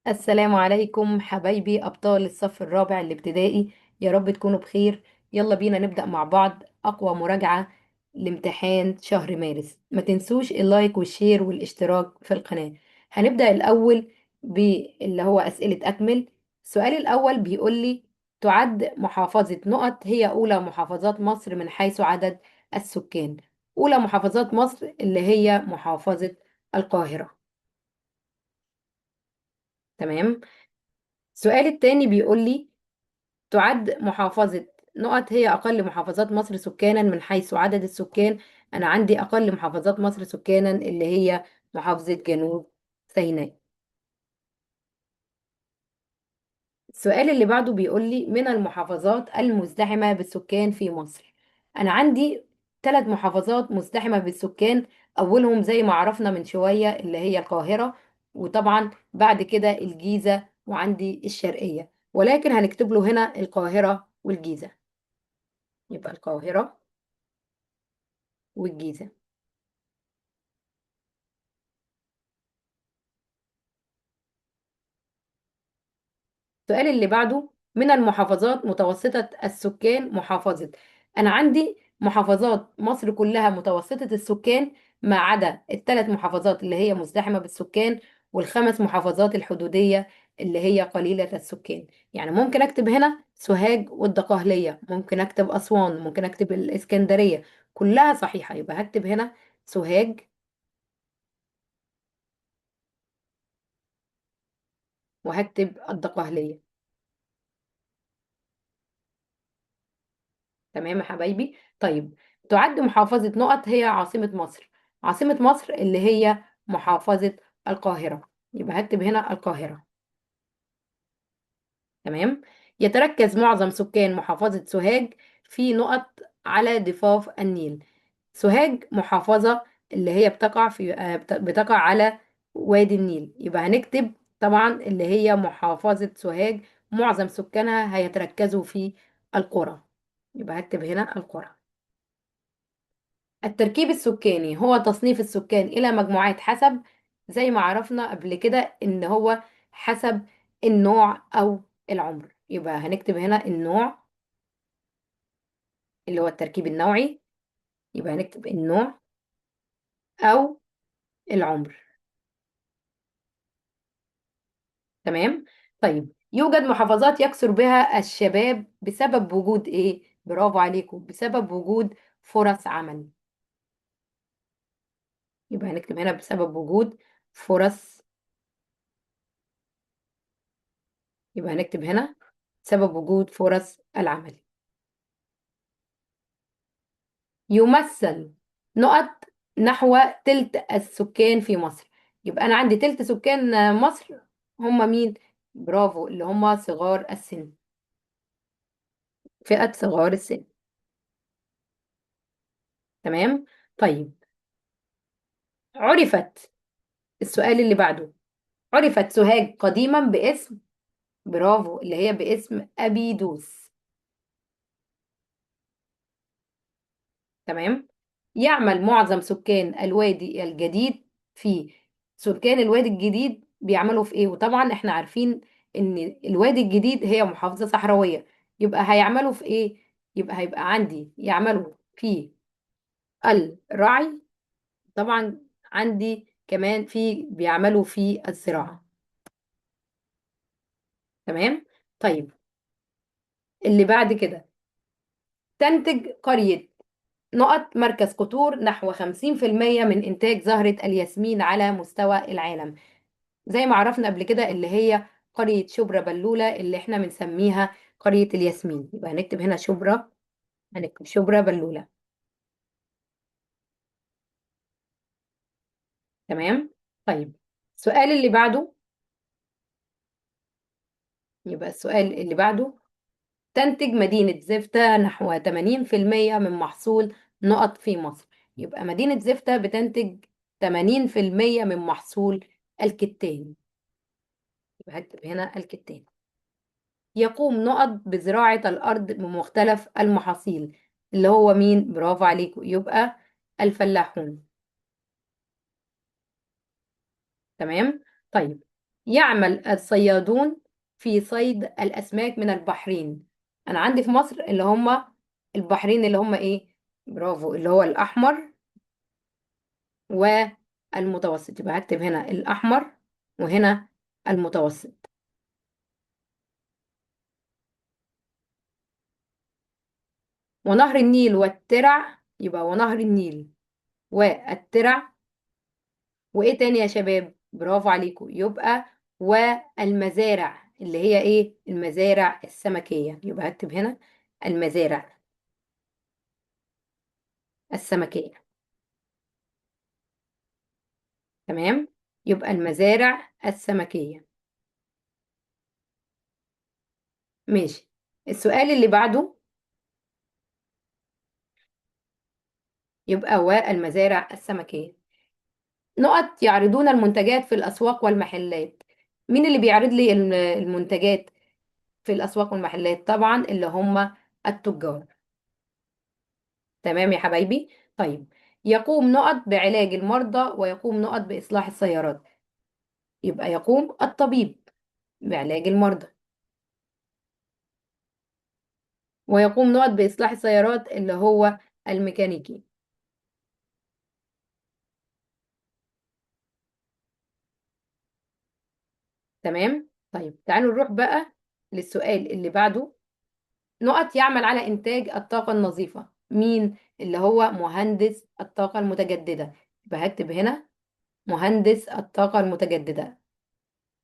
السلام عليكم حبايبي أبطال الصف الرابع الابتدائي. يا رب تكونوا بخير. يلا بينا نبدأ مع بعض أقوى مراجعة لامتحان شهر مارس. ما تنسوش اللايك والشير والاشتراك في القناة. هنبدأ الأول باللي هو أسئلة أكمل. السؤال الأول بيقول لي: تعد محافظة نقط هي أولى محافظات مصر من حيث عدد السكان. أولى محافظات مصر اللي هي محافظة القاهرة. تمام. السؤال التاني بيقول لي: تعد محافظة نقط هي أقل محافظات مصر سكانا من حيث عدد السكان. أنا عندي أقل محافظات مصر سكانا اللي هي محافظة جنوب سيناء. السؤال اللي بعده بيقول لي: من المحافظات المزدحمة بالسكان في مصر. أنا عندي 3 محافظات مزدحمة بالسكان. أولهم زي ما عرفنا من شوية اللي هي القاهرة، وطبعا بعد كده الجيزة، وعندي الشرقية، ولكن هنكتب له هنا القاهرة والجيزة. يبقى القاهرة والجيزة. السؤال اللي بعده: من المحافظات متوسطة السكان محافظة. أنا عندي محافظات مصر كلها متوسطة السكان ما عدا ال3 محافظات اللي هي مزدحمة بالسكان، وال5 محافظات الحدودية اللي هي قليلة السكان. يعني ممكن أكتب هنا سوهاج والدقهلية، ممكن أكتب أسوان، ممكن أكتب الإسكندرية، كلها صحيحة. يبقى هكتب هنا سوهاج وهكتب الدقهلية. تمام يا حبايبي. طيب، تعد محافظة نقط هي عاصمة مصر. عاصمة مصر اللي هي محافظة القاهرة. يبقى هكتب هنا القاهرة. تمام. يتركز معظم سكان محافظة سوهاج في نقط على ضفاف النيل. سوهاج محافظة اللي هي بتقع في بتقع على وادي النيل. يبقى هنكتب طبعا اللي هي محافظة سوهاج معظم سكانها هيتركزوا في القرى. يبقى هكتب هنا القرى. التركيب السكاني هو تصنيف السكان إلى مجموعات حسب، زي ما عرفنا قبل كده إن هو حسب النوع أو العمر. يبقى هنكتب هنا النوع اللي هو التركيب النوعي. يبقى هنكتب النوع أو العمر. تمام. طيب، يوجد محافظات يكثر بها الشباب بسبب وجود إيه؟ برافو عليكم، بسبب وجود فرص عمل. يبقى هنكتب هنا بسبب وجود فرص. يبقى هنكتب هنا سبب وجود فرص العمل. يمثل نقط نحو تلت السكان في مصر. يبقى أنا عندي تلت سكان مصر هم مين؟ برافو، اللي هم صغار السن، فئة صغار السن. تمام. طيب، عرفت السؤال اللي بعده: عرفت سوهاج قديما باسم. برافو، اللي هي باسم أبيدوس. تمام. يعمل معظم سكان الوادي الجديد في. سكان الوادي الجديد بيعملوا في ايه؟ وطبعا احنا عارفين ان الوادي الجديد هي محافظة صحراوية. يبقى هيعملوا في ايه؟ يبقى هيبقى عندي يعملوا في الرعي. طبعا عندي كمان في بيعملوا في الزراعة. تمام. طيب، اللي بعد كده: تنتج قرية نقط مركز قطور نحو 50% من إنتاج زهرة الياسمين على مستوى العالم. زي ما عرفنا قبل كده اللي هي قرية شبرا بلولة اللي احنا بنسميها قرية الياسمين. يبقى هنكتب هنا شبرا. هنكتب شبرا بلولة. تمام. طيب، السؤال اللي بعده. يبقى السؤال اللي بعده: تنتج مدينة زفتة نحو 80% من محصول نقط في مصر. يبقى مدينة زفتة بتنتج 80% من محصول الكتان. يبقى هكتب هنا الكتان. يقوم نقط بزراعة الأرض بمختلف المحاصيل. اللي هو مين؟ برافو عليكم، يبقى الفلاحون. تمام. طيب، يعمل الصيادون في صيد الأسماك من البحرين. أنا عندي في مصر اللي هم البحرين اللي هم إيه؟ برافو، اللي هو الأحمر والمتوسط. يبقى هكتب هنا الأحمر وهنا المتوسط. ونهر النيل والترع، يبقى ونهر النيل والترع. وإيه تاني يا شباب؟ برافو عليكم، يبقى والمزارع اللي هي إيه؟ المزارع السمكية. يبقى هكتب هنا المزارع السمكية. تمام، يبقى المزارع السمكية. ماشي. السؤال اللي بعده يبقى والمزارع السمكية. نقط يعرضون المنتجات في الأسواق والمحلات. مين اللي بيعرض لي المنتجات في الأسواق والمحلات؟ طبعا اللي هم التجار. تمام يا حبايبي. طيب، يقوم نقط بعلاج المرضى ويقوم نقط بإصلاح السيارات. يبقى يقوم الطبيب بعلاج المرضى، ويقوم نقط بإصلاح السيارات اللي هو الميكانيكي. تمام. طيب تعالوا نروح بقى للسؤال اللي بعده. نقط يعمل على إنتاج الطاقة النظيفة. مين؟ اللي هو مهندس الطاقة المتجددة. يبقى هكتب هنا مهندس الطاقة المتجددة.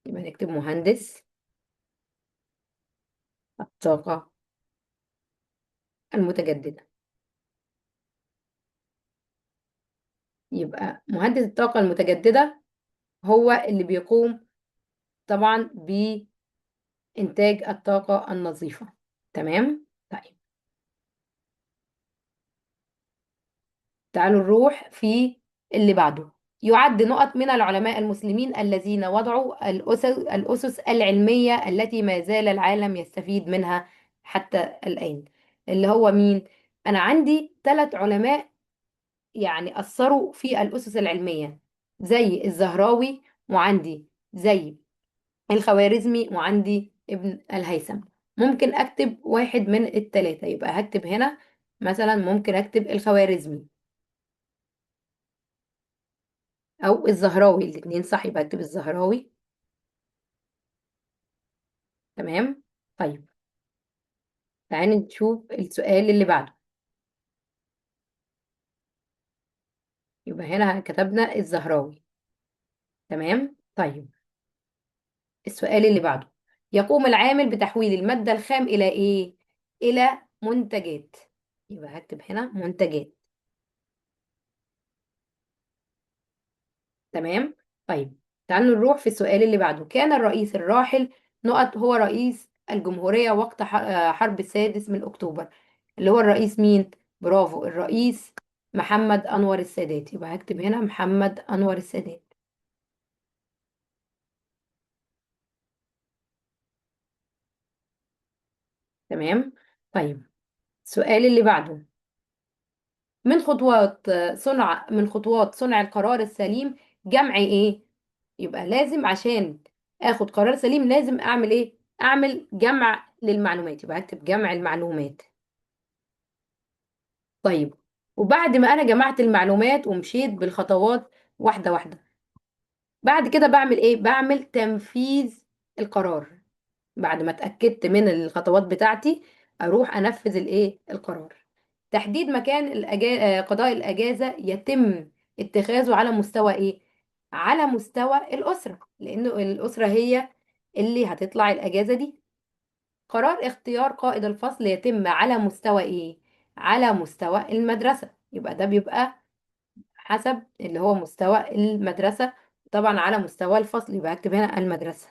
يبقى نكتب مهندس الطاقة المتجددة. يبقى مهندس الطاقة المتجددة هو اللي بيقوم طبعا بإنتاج الطاقة النظيفة. تمام. طيب تعالوا نروح في اللي بعده. يعد نقط من العلماء المسلمين الذين وضعوا الأسس العلمية التي ما زال العالم يستفيد منها حتى الآن. اللي هو مين؟ أنا عندي 3 علماء يعني أثروا في الأسس العلمية، زي الزهراوي، وعندي زي الخوارزمي، وعندي ابن الهيثم. ممكن أكتب واحد من ال3. يبقى هكتب هنا مثلا ممكن أكتب الخوارزمي او الزهراوي، الاثنين صح. يبقى اكتب الزهراوي. تمام. طيب تعالي نشوف السؤال اللي بعده. يبقى هنا كتبنا الزهراوي. تمام. طيب السؤال اللي بعده. يقوم العامل بتحويل المادة الخام إلى إيه؟ إلى منتجات. يبقى هكتب هنا منتجات. تمام. طيب تعالوا نروح في السؤال اللي بعده. كان الرئيس الراحل نقط هو رئيس الجمهورية وقت حرب السادس من أكتوبر. اللي هو الرئيس مين؟ برافو، الرئيس محمد أنور السادات. يبقى هكتب هنا محمد أنور السادات. تمام. طيب السؤال اللي بعده. من خطوات صنع القرار السليم جمع ايه؟ يبقى لازم عشان اخد قرار سليم لازم اعمل ايه؟ اعمل جمع للمعلومات. يبقى هكتب جمع المعلومات. طيب وبعد ما انا جمعت المعلومات ومشيت بالخطوات واحدة واحدة، بعد كده بعمل ايه؟ بعمل تنفيذ القرار. بعد ما اتأكدت من الخطوات بتاعتي اروح انفذ الايه؟ القرار. تحديد مكان قضاء الاجازة يتم اتخاذه على مستوى ايه؟ على مستوى الأسرة، لأنه الأسرة هي اللي هتطلع الأجازة دي. قرار اختيار قائد الفصل يتم على مستوى ايه؟ على مستوى المدرسة. يبقى ده بيبقى حسب اللي هو مستوى المدرسة. طبعا على مستوى الفصل يبقى اكتب هنا المدرسة.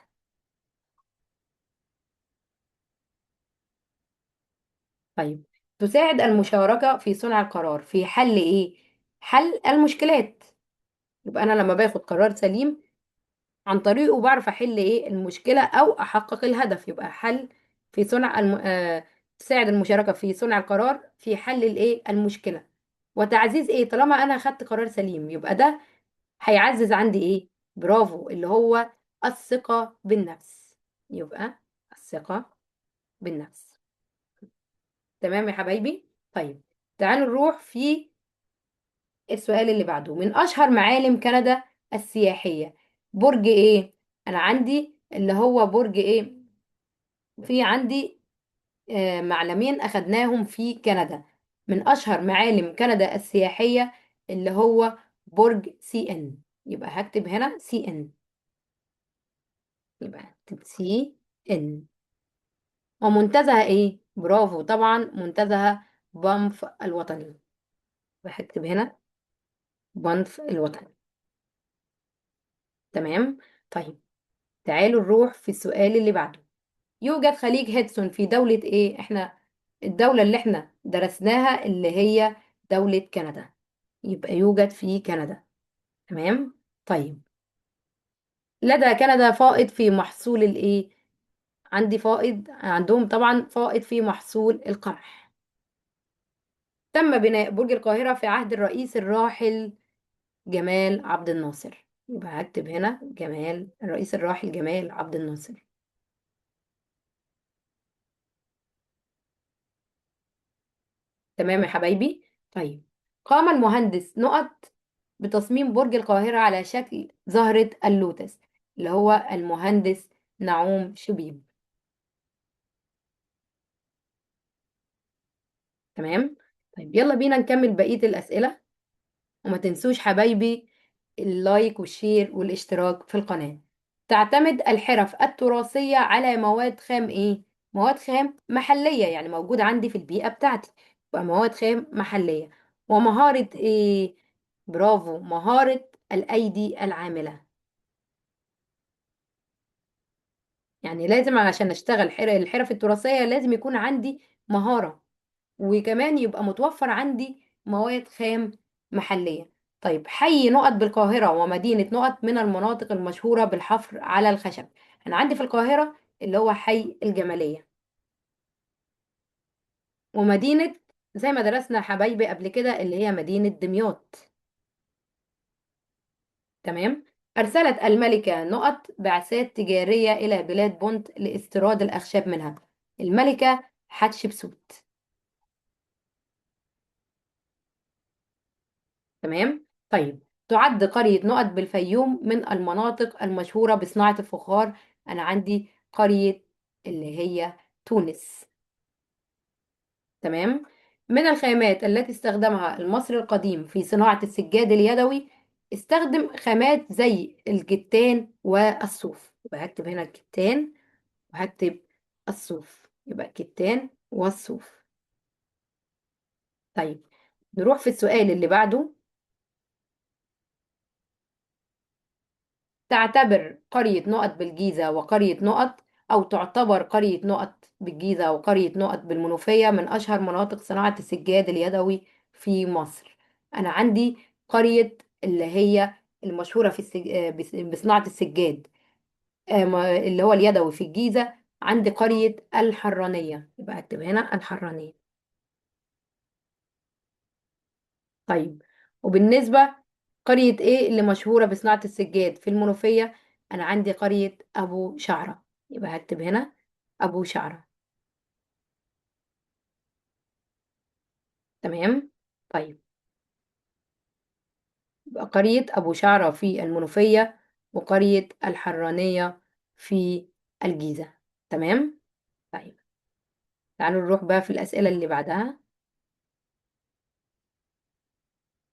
طيب تساعد المشاركة في صنع القرار في حل ايه؟ حل المشكلات. يبقى انا لما باخد قرار سليم عن طريقه بعرف احل ايه؟ المشكلة او احقق الهدف. يبقى حل في صنع تساعد المشاركة في صنع القرار في حل الايه؟ المشكلة. وتعزيز ايه؟ طالما انا خدت قرار سليم يبقى ده هيعزز عندي ايه؟ برافو، اللي هو الثقة بالنفس. يبقى الثقة بالنفس. تمام يا حبايبي. طيب تعالوا نروح في السؤال اللي بعده. من أشهر معالم كندا السياحية برج إيه؟ أنا عندي اللي هو برج إيه؟ في عندي معلمين أخدناهم في كندا. من أشهر معالم كندا السياحية اللي هو برج سي إن. يبقى هكتب هنا سي إن. يبقى هكتب سي إن. ومنتزه إيه؟ برافو طبعا، منتزه بانف الوطني. هكتب هنا بانف الوطني. تمام. طيب تعالوا نروح في السؤال اللي بعده. يوجد خليج هيدسون في دولة ايه؟ احنا الدولة اللي احنا درسناها اللي هي دولة كندا. يبقى يوجد في كندا. تمام. طيب لدى كندا فائض في محصول الايه؟ عندي فائض، عندهم طبعا فائض في محصول القمح. تم بناء برج القاهرة في عهد الرئيس الراحل جمال عبد الناصر. يبقى هكتب هنا جمال الرئيس الراحل جمال عبد الناصر. تمام يا حبايبي. طيب قام المهندس نقط بتصميم برج القاهرة على شكل زهرة اللوتس، اللي هو المهندس نعوم شبيب. تمام. طيب يلا بينا نكمل بقية الأسئلة. وما تنسوش حبايبي اللايك والشير والاشتراك في القناة. تعتمد الحرف التراثية على مواد خام ايه؟ مواد خام محلية، يعني موجودة عندي في البيئة بتاعتي. يبقى مواد خام محلية. ومهارة ايه؟ برافو، مهارة الأيدي العاملة. يعني لازم علشان اشتغل الحرف التراثية لازم يكون عندي مهارة، وكمان يبقى متوفر عندي مواد خام محلية. طيب حي نقط بالقاهرة ومدينة نقط من المناطق المشهورة بالحفر على الخشب. أنا عندي في القاهرة اللي هو حي الجمالية. ومدينة زي ما درسنا يا حبايبي قبل كده اللي هي مدينة دمياط. تمام. أرسلت الملكة نقط بعثات تجارية إلى بلاد بونت لاستيراد الأخشاب منها. الملكة حتشبسوت. تمام. طيب تعد قرية نقط بالفيوم من المناطق المشهورة بصناعة الفخار. أنا عندي قرية اللي هي تونس. تمام. من الخامات التي استخدمها المصري القديم في صناعة السجاد اليدوي استخدم خامات زي الكتان والصوف. يبقى هكتب هنا الكتان وهكتب الصوف. يبقى الكتان والصوف. طيب نروح في السؤال اللي بعده. تعتبر قرية نقط بالجيزة وقرية نقط، أو تعتبر قرية نقط بالجيزة وقرية نقط بالمنوفية من أشهر مناطق صناعة السجاد اليدوي في مصر. أنا عندي قرية اللي هي المشهورة في بصناعة السجاد اللي هو اليدوي في الجيزة. عندي قرية الحرانية. يبقى أكتب هنا الحرانية. طيب وبالنسبة قرية ايه اللي مشهورة بصناعة السجاد في المنوفية؟ انا عندي قرية ابو شعرة. يبقى هكتب هنا ابو شعرة. تمام. طيب يبقى قرية ابو شعرة في المنوفية وقرية الحرانية في الجيزة. تمام. طيب تعالوا نروح بقى في الأسئلة اللي بعدها.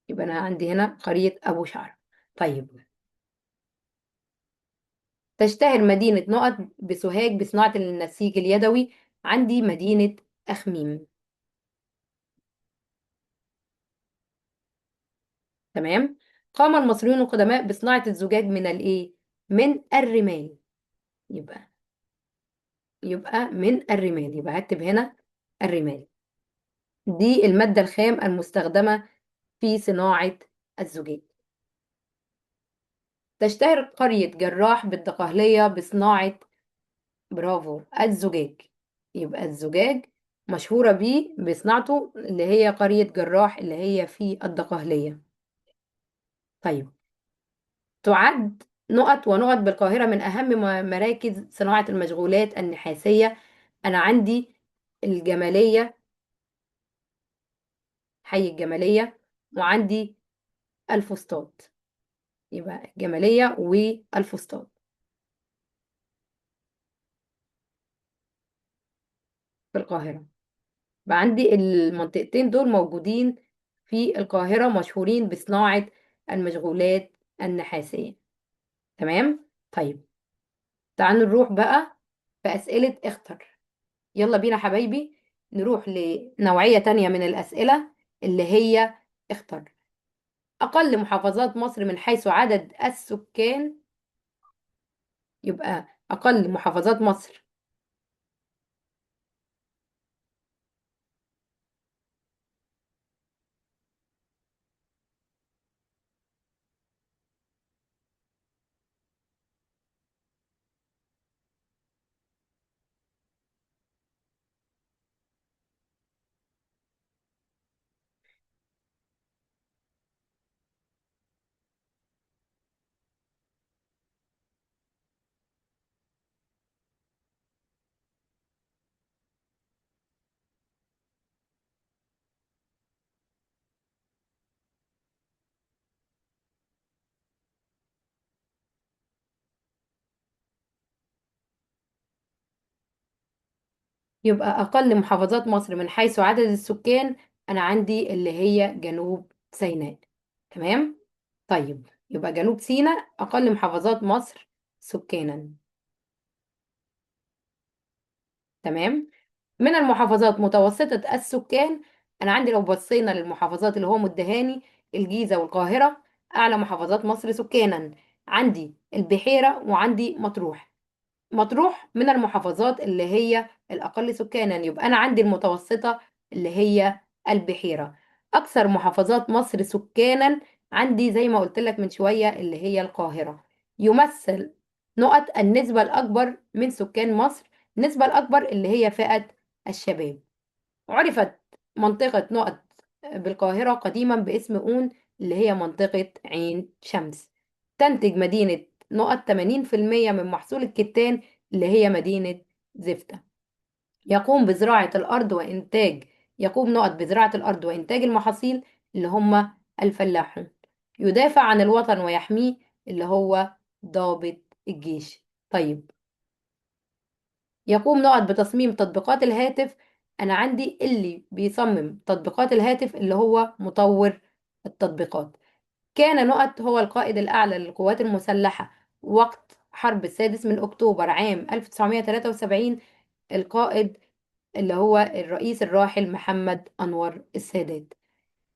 يبقى أنا عندي هنا قرية أبو شعرة. طيب تشتهر مدينة نقط بسوهاج بصناعة النسيج اليدوي. عندي مدينة أخميم. تمام. قام المصريون القدماء بصناعة الزجاج من الايه؟ من الرمال. يبقى من الرمال. يبقى هكتب هنا الرمال. دي المادة الخام المستخدمة في صناعة الزجاج. تشتهر قرية جراح بالدقهلية بصناعة برافو الزجاج. يبقى الزجاج مشهورة بيه بصناعته اللي هي قرية جراح اللي هي في الدقهلية. طيب تعد نقط ونقط بالقاهرة من أهم مراكز صناعة المشغولات النحاسية. أنا عندي الجمالية، حي الجمالية، وعندي الفسطاط. يبقى الجمالية والفسطاط في القاهرة. يبقى عندي المنطقتين دول موجودين في القاهرة، مشهورين بصناعة المشغولات النحاسية. تمام. طيب، تعالوا نروح بقى في أسئلة اختر. يلا بينا حبايبي نروح لنوعية تانية من الأسئلة اللي هي اختر. أقل محافظات مصر من حيث عدد السكان. يبقى أقل محافظات مصر. يبقى أقل محافظات مصر من حيث عدد السكان، أنا عندي اللي هي جنوب سيناء. تمام. طيب، يبقى جنوب سيناء أقل محافظات مصر سكانا. تمام. من المحافظات متوسطة السكان، أنا عندي لو بصينا للمحافظات اللي هو مدهاني، الجيزة والقاهرة أعلى محافظات مصر سكانا. عندي البحيرة وعندي مطروح. مطروح من المحافظات اللي هي الأقل سكانا، يبقى أنا عندي المتوسطة اللي هي البحيرة. أكثر محافظات مصر سكانا عندي زي ما قلت لك من شوية اللي هي القاهرة. يمثل نقط النسبة الأكبر من سكان مصر، النسبة الأكبر اللي هي فئة الشباب. عرفت منطقة نقط بالقاهرة قديما باسم أون، اللي هي منطقة عين شمس. تنتج مدينة نقط 80% من محصول الكتان، اللي هي مدينة زفتة. يقوم بزراعة الأرض وإنتاج يقوم نقط بزراعة الأرض وإنتاج المحاصيل، اللي هم الفلاحون. يدافع عن الوطن ويحميه، اللي هو ضابط الجيش. طيب، يقوم نقط بتصميم تطبيقات الهاتف. أنا عندي اللي بيصمم تطبيقات الهاتف اللي هو مطور التطبيقات. كان نقط هو القائد الأعلى للقوات المسلحة وقت حرب السادس من أكتوبر عام 1973، القائد اللي هو الرئيس الراحل محمد أنور السادات.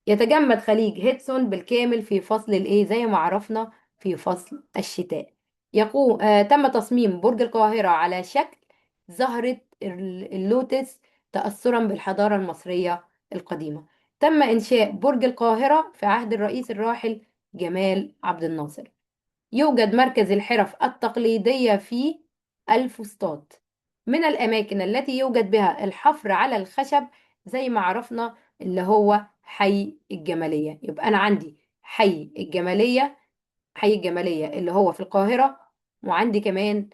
يتجمد خليج هيدسون بالكامل في فصل الايه زي ما عرفنا في فصل الشتاء. تم تصميم برج القاهرة على شكل زهرة اللوتس، تأثرا بالحضارة المصرية القديمة. تم إنشاء برج القاهرة في عهد الرئيس الراحل جمال عبد الناصر. يوجد مركز الحرف التقليدية في الفسطاط. من الأماكن التي يوجد بها الحفر على الخشب زي ما عرفنا اللي هو حي الجمالية. يبقى أنا عندي حي الجمالية اللي هو في القاهرة، وعندي كمان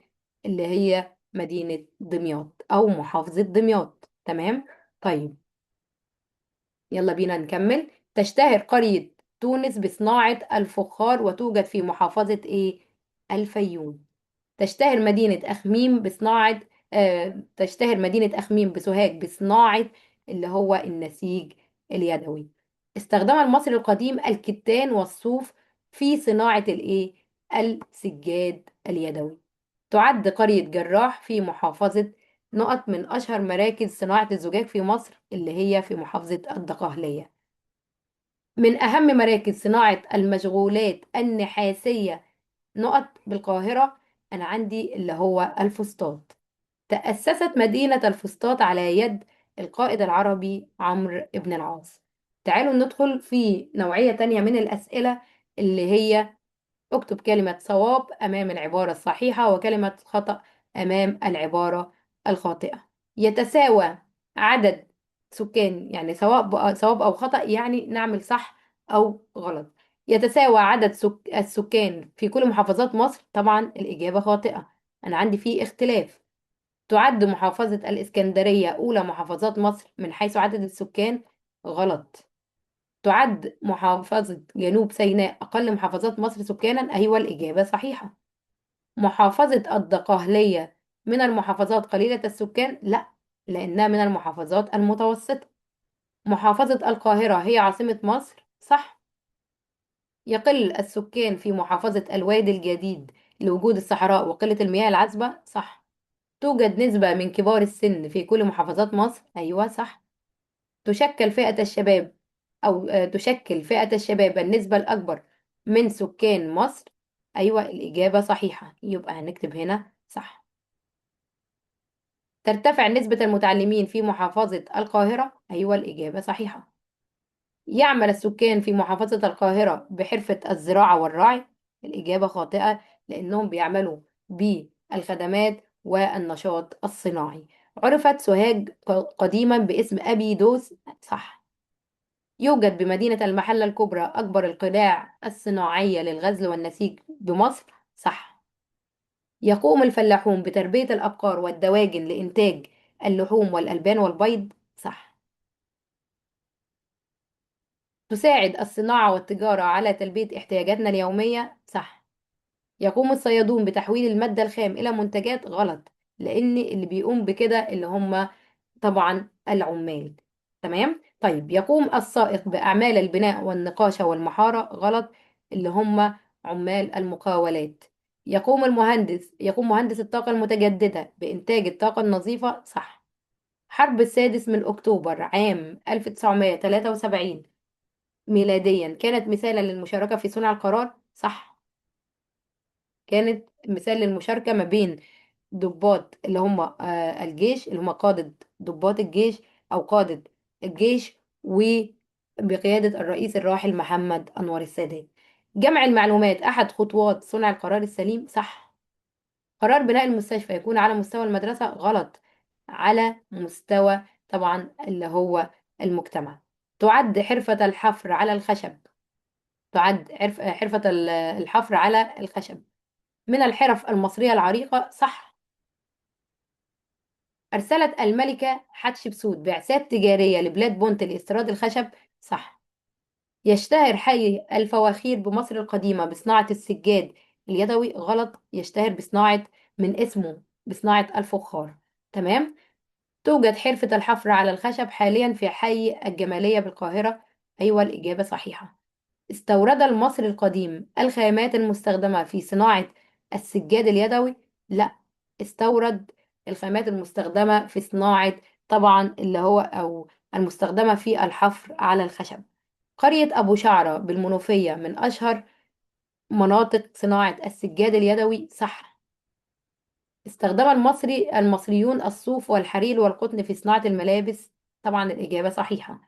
اللي هي مدينة دمياط أو محافظة دمياط. تمام. طيب، يلا بينا نكمل. تشتهر قرية تونس بصناعة الفخار وتوجد في محافظة إيه؟ الفيوم. تشتهر مدينة أخميم بسوهاج بصناعة اللي هو النسيج اليدوي. استخدم المصري القديم الكتان والصوف في صناعة الإيه؟ السجاد اليدوي. تعد قرية جراح في محافظة نقط من أشهر مراكز صناعة الزجاج في مصر، اللي هي في محافظة الدقهلية. من أهم مراكز صناعة المشغولات النحاسية نقط بالقاهرة، أنا عندي اللي هو الفسطاط. تأسست مدينة الفسطاط على يد القائد العربي عمرو بن العاص. تعالوا ندخل في نوعية تانية من الأسئلة اللي هي اكتب كلمة صواب أمام العبارة الصحيحة وكلمة خطأ أمام العبارة الخاطئة. يتساوى عدد سكان، يعني سواء صواب أو خطأ، يعني نعمل صح أو غلط. يتساوى عدد السكان في كل محافظات مصر؟ طبعا الإجابة خاطئة، أنا عندي فيه اختلاف. تعد محافظة الإسكندرية أولى محافظات مصر من حيث عدد السكان؟ غلط. تعد محافظة جنوب سيناء أقل محافظات مصر سكانا؟ أيوة الإجابة صحيحة. محافظة الدقهلية من المحافظات قليلة السكان؟ لا، لأنها من المحافظات المتوسطة. محافظة القاهرة هي عاصمة مصر؟ صح. يقل السكان في محافظة الوادي الجديد لوجود الصحراء وقلة المياه العذبة؟ صح. توجد نسبة من كبار السن في كل محافظات مصر؟ أيوة صح. تشكل فئة الشباب تشكل فئة الشباب النسبة الأكبر من سكان مصر؟ أيوة الإجابة صحيحة، يبقى هنكتب هنا صح. ترتفع نسبة المتعلمين في محافظة القاهرة؟ أيوة الإجابة صحيحة. يعمل السكان في محافظة القاهرة بحرفة الزراعة والرعي؟ الإجابة خاطئة، لأنهم بيعملوا بالخدمات والنشاط الصناعي. عرفت سوهاج قديما باسم أبي دوس؟ صح. يوجد بمدينة المحلة الكبرى أكبر القلاع الصناعية للغزل والنسيج بمصر؟ صح. يقوم الفلاحون بتربية الأبقار والدواجن لإنتاج اللحوم والألبان والبيض؟ صح. تساعد الصناعة والتجارة على تلبية احتياجاتنا اليومية؟ صح. يقوم الصيادون بتحويل المادة الخام إلى منتجات؟ غلط، لأن اللي بيقوم بكده اللي هم طبعا العمال. تمام. طيب يقوم السائق بأعمال البناء والنقاشة والمحارة؟ غلط، اللي هم عمال المقاولات. يقوم مهندس الطاقة المتجددة بإنتاج الطاقة النظيفة؟ صح. حرب السادس من أكتوبر عام 1973 ميلاديا كانت مثالا للمشاركة في صنع القرار؟ صح. كانت مثال للمشاركة ما بين ضباط اللي هم الجيش، اللي هم قادة ضباط الجيش أو قادة الجيش، وبقيادة الرئيس الراحل محمد أنور السادات. جمع المعلومات أحد خطوات صنع القرار السليم؟ صح. قرار بناء المستشفى يكون على مستوى المدرسة؟ غلط، على مستوى طبعا اللي هو المجتمع. تعد حرفة الحفر على الخشب تعد حرفة الحفر على الخشب من الحرف المصرية العريقة؟ صح. أرسلت الملكة حتشبسوت بعثات تجارية لبلاد بونت لاستيراد الخشب؟ صح. يشتهر حي الفواخير بمصر القديمة بصناعة السجاد اليدوي؟ غلط، يشتهر من اسمه بصناعة الفخار. تمام. توجد حرفة الحفر على الخشب حاليا في حي الجمالية بالقاهرة؟ أيوة الإجابة صحيحة. استورد المصري القديم الخامات المستخدمة في صناعة السجاد اليدوي؟ لا، استورد الخامات المستخدمة في صناعة طبعا اللي هو أو المستخدمة في الحفر على الخشب. قرية أبو شعرة بالمنوفية من أشهر مناطق صناعة السجاد اليدوي؟ صح. استخدم المصريون الصوف والحرير والقطن في صناعة الملابس؟ طبعا الإجابة صحيحة.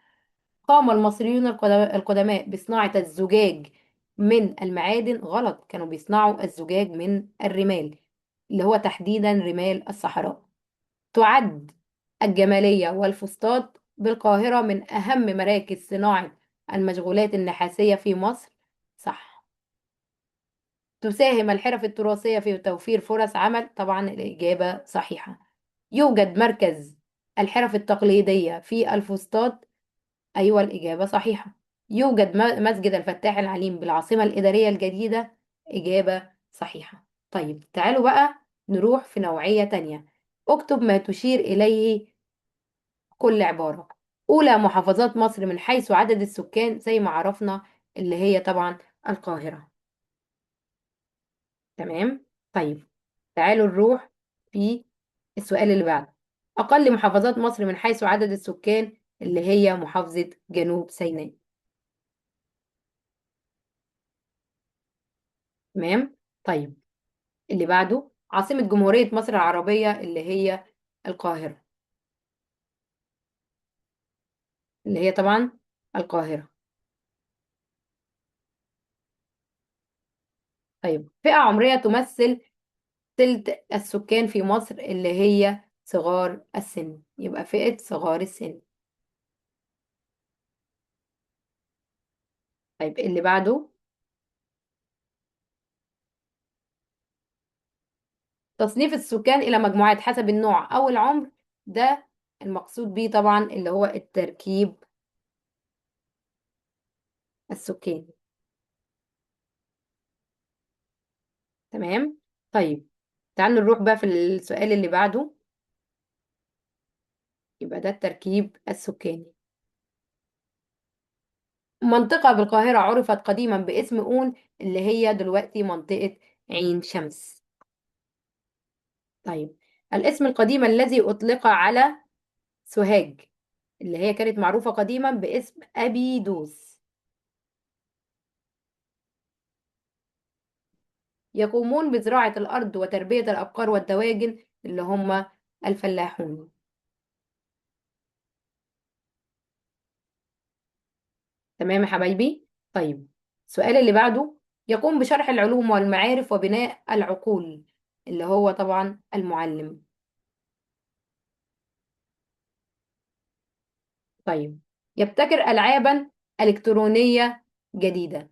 قام المصريون القدماء بصناعة الزجاج من المعادن؟ غلط، كانوا بيصنعوا الزجاج من الرمال، اللي هو تحديدا رمال الصحراء. تعد الجمالية والفسطاط بالقاهرة من أهم مراكز صناعة المشغولات النحاسية في مصر؟ صح. تساهم الحرف التراثية في توفير فرص عمل؟ طبعا الإجابة صحيحة. يوجد مركز الحرف التقليدية في الفسطاط؟ أيوة الإجابة صحيحة. يوجد مسجد الفتاح العليم بالعاصمة الإدارية الجديدة؟ إجابة صحيحة. طيب تعالوا بقى نروح في نوعية تانية. اكتب ما تشير إليه كل عبارة. أولى محافظات مصر من حيث عدد السكان زي ما عرفنا اللي هي طبعا القاهرة. تمام. طيب تعالوا نروح في السؤال اللي بعده. أقل محافظات مصر من حيث عدد السكان اللي هي محافظة جنوب سيناء. تمام. طيب اللي بعده عاصمة جمهورية مصر العربية اللي هي القاهرة، اللي هي طبعا القاهرة. طيب فئة عمرية تمثل تلت السكان في مصر اللي هي صغار السن، يبقى فئة صغار السن. طيب اللي بعده تصنيف السكان إلى مجموعات حسب النوع أو العمر، ده المقصود بيه طبعا اللي هو التركيب السكاني. تمام. طيب تعالوا نروح بقى في السؤال اللي بعده. يبقى ده التركيب السكاني. منطقة بالقاهرة عرفت قديما باسم أون، اللي هي دلوقتي منطقة عين شمس. طيب الاسم القديم الذي أطلق على سوهاج، اللي هي كانت معروفة قديما باسم أبيدوس. يقومون بزراعة الأرض وتربية الأبقار والدواجن، اللي هم الفلاحون. تمام يا حبايبي. طيب السؤال اللي بعده، يقوم بشرح العلوم والمعارف وبناء العقول، اللي هو طبعا المعلم. طيب يبتكر ألعابا إلكترونية جديدة.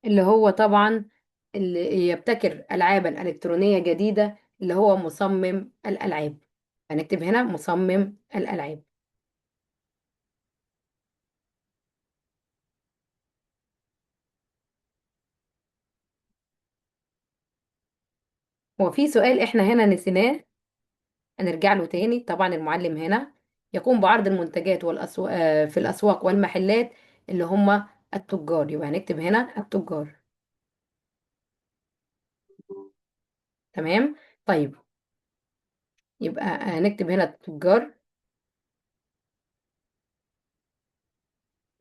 اللي هو طبعا اللي يبتكر ألعابا إلكترونية جديدة، اللي هو مصمم الألعاب. هنكتب هنا مصمم الألعاب. وفي سؤال احنا هنا نسيناه، هنرجع له تاني. طبعا المعلم هنا يقوم بعرض المنتجات والأسواق في الأسواق والمحلات، اللي هم التجار. يبقى هنكتب هنا التجار. تمام. طيب يبقى هنكتب هنا التجار.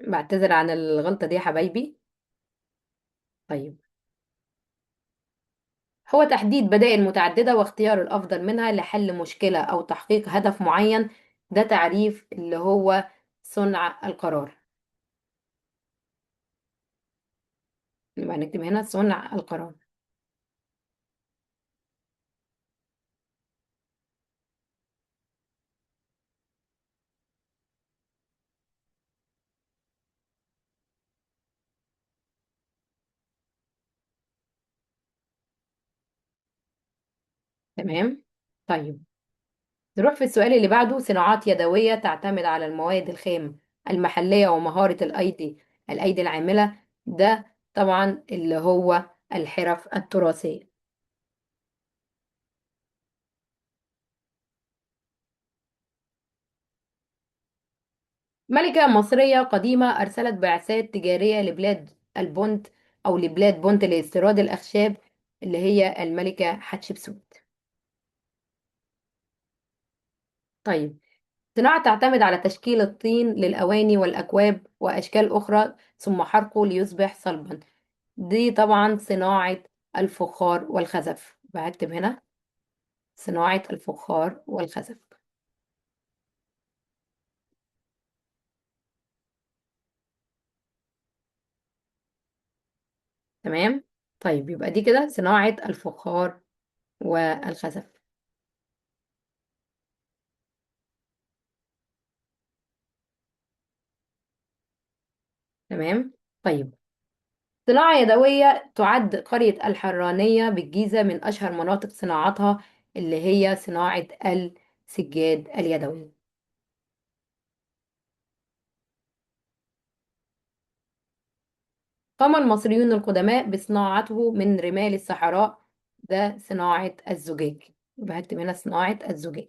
بعتذر عن الغلطة دي يا حبايبي. طيب هو تحديد بدائل متعددة واختيار الأفضل منها لحل مشكلة أو تحقيق هدف معين، ده تعريف اللي هو صنع القرار. يبقى هنكتب هنا صنع القرار. تمام. طيب نروح في السؤال اللي بعده. صناعات يدوية تعتمد على المواد الخام المحلية ومهارة الأيدي العاملة. ده طبعا اللي هو الحرف التراثية. ملكة مصرية قديمة أرسلت بعثات تجارية لبلاد البونت، أو لبلاد بونت لاستيراد الأخشاب، اللي هي الملكة حتشبسوت. طيب، صناعة تعتمد على تشكيل الطين للأواني والأكواب وأشكال أخرى ثم حرقه ليصبح صلبا. دي طبعا صناعة الفخار والخزف. بكتب هنا صناعة الفخار والخزف. تمام. طيب، يبقى دي كده صناعة الفخار والخزف. تمام. طيب، صناعة يدوية تعد قرية الحرانية بالجيزة من أشهر مناطق صناعتها، اللي هي صناعة السجاد اليدوي. قام المصريون القدماء بصناعته من رمال الصحراء. ده صناعة الزجاج. يبقى هكتب هنا صناعة الزجاج.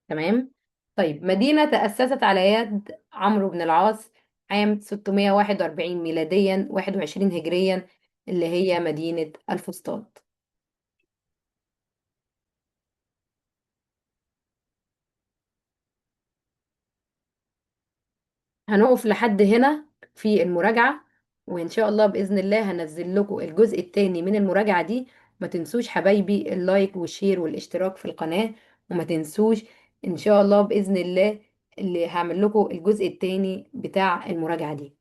تمام. طيب، مدينة تأسست على يد عمرو بن العاص عام 641 ميلاديا 21 هجريا، اللي هي مدينة الفسطاط. هنقف لحد هنا في المراجعة، وإن شاء الله بإذن الله هنزل لكم الجزء الثاني من المراجعة دي. ما تنسوش حبايبي اللايك والشير والاشتراك في القناة، وما تنسوش إن شاء الله بإذن الله اللي هعمل لكم الجزء الثاني بتاع المراجعة دي.